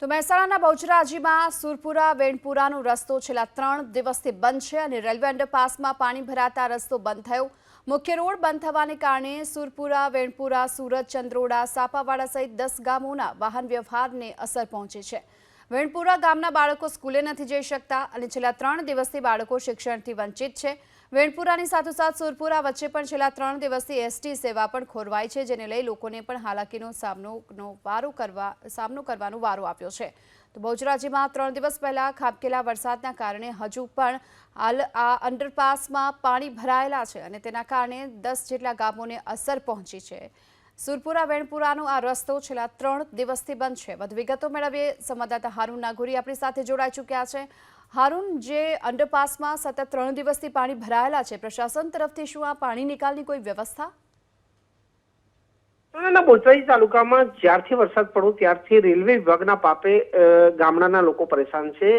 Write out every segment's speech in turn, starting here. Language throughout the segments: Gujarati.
તો મહેસાણાના બહુચરાજીમાં સુરપુરા વેણપુરાનો રસ્તો છેલ્લા 3 દિવસથી બંધ છે અને રેલવે અંડરપાસમાં પાણી ભરાતા રસ્તો બંધ થયો। મુખ્ય રોડ બંધ થવાને કારણે સુરપુરા વેણપુરા સુરત ચંદ્રોડા સાપાવાડા સહિત 10 ગામોના વાહન વ્યવહારને અસર પહોંચી છે। વેણપુરા ગામના બાળકો સ્કૂલે નથી જઈ શકતા અને છેલ્લા 3 દિવસથી બાળકો શિક્ષણથી વંચિત છે। વેણપુરાની સાથોસાથ સુરપુરા વચ્ચે પણ છેલ્લા 3 દિવસથી એસટી સેવા પણ ખોરવાઈ છે, જેને લઈ લોકોને પણ હાલાકીનો સામનો કરવાનો વારો આવ્યો છે। તો બહુચરાજીમાં 3 દિવસ પહેલા ખાબકેલા વરસાદના કારણે હજુ પણ આ અંડરપાસમાં પાણી ભરાયેલા છે અને તેના કારણે 10 જેટલા ગામોને અસર પહોંચી છે। સુરપુરા વેણપુરાનો આ રસ્તો છેલ્લા 3 દિવસથી બંધ છે। વધુ વિગતો મેળવીએ સંવાદદાતા હારૂન નાગોરી આપણી સાથે જોડાઈ ચૂક્યા છે। હારૂન, જે અંડરપાસમાં સતત 3 દિવસથી પાણી ભરાયેલા છે, પ્રશાસન તરફથી શું આ પાણી નિકાલની કોઈ વ્યવસ્થા? બોટાદ તાલુકામાં જ્યારથી વરસાદ પડ્યો ત્યારથી રેલવે વિભાગના પાપે ગામડાના લોકો પરેશાન છે।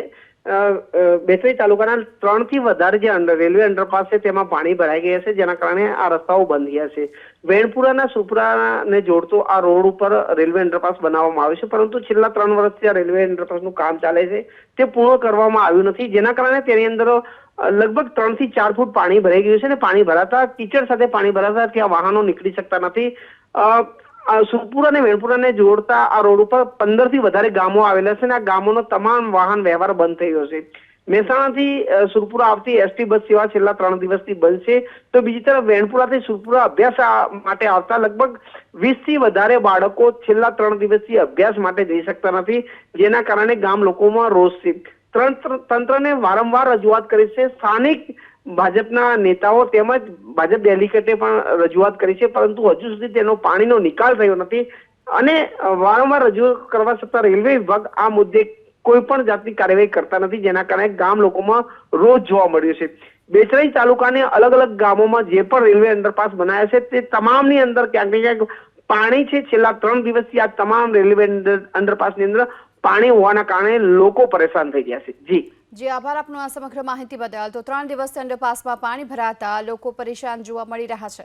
બોટાદ તાલુકાના 3 થી વધારે જે રેલવે અંડરપાસ છે તેમાં પાણી ભરાઈ ગયા છે, જેના કારણે આ રસ્તાઓ બંધ થયા છે। વેણપુરાના સુરપુરાને જોડતો આ રોડ ઉપર રેલવે અંડરપાસ બનાવવામાં આવ્યો છે, પરંતુ છેલ્લા 3 વર્ષથી આ રેલવે અંડરપાસનું કામ ચાલે છે તે પૂર્ણ કરવામાં આવ્યું નથી, જેના કારણે તેની અંદર લગભગ 3 થી 4 ફૂટ પાણી ભરાઈ ગયું છે અને પાણી ભરાતા કીચડ સાથે પાણી ભરાતા ત્યાં વાહનો નીકળી શકતા નથી। સુરપુરા અને વેણપુરાને જોડતા આ રોડ ઉપર 15 થી વધારે ગામો આવેલા છે અને આ ગામોનો તમામ વાહન વ્યવહાર બંધ થઈ ગયો છે। મહેસાણાથી સુરપુરા આવતી એસટી બસ સેવા છેલ્લા 3 દિવસથી બંધ છે, તો બીજી તરફ વેણપુરાથી સુરપુરા અભ્યાસ માટે આવતા લગભગ 20 થી વધારે બાળકો છેલ્લા 3 દિવસથી અભ્યાસ માટે જઈ શકતા નથી, જેના કારણે ગામ લોકોમાં રોષ છે। તંત્રને વારંવાર રજૂઆત કરી છે, સ્થાનિક ભાજપના નેતાઓ તેમજ ભાજપ ડેલિગેટે પણ રજૂઆત કરી છે, પરંતુ હજુ સુધી તેનો પાણીનો નિકાલ થયો નથી અને વારંવાર રજૂઆત કરવા છતાં રેલવે વિભાગ આ મુદ્દે કોઈ પણ જાતની કાર્યવાહી કરતા નથી, જેના કારણે ગામ લોકોમાં રોષ જોવા મળ્યો છે। બોટાદ તાલુકાને અલગ અલગ ગામોમાં જે પણ રેલવે અંડરપાસ બનાવ્યા છે તે તમામની અંદર ક્યાંક ને ક્યાંક પાણી છે। છેલ્લા 3 દિવસથી આ તમામ રેલવે અંડરપાસની અંદર પાણી હોવાના કારણે લોકો પરેશાન થઈ ગયા છે। જી આભાર આપનો આ સમગ્ર માહિતી બદલ। તો 3 દિવસથી અંડરપાસમાં પાણી ભરાતા લોકો પરેશાન જોવા મળી રહ્યા છે।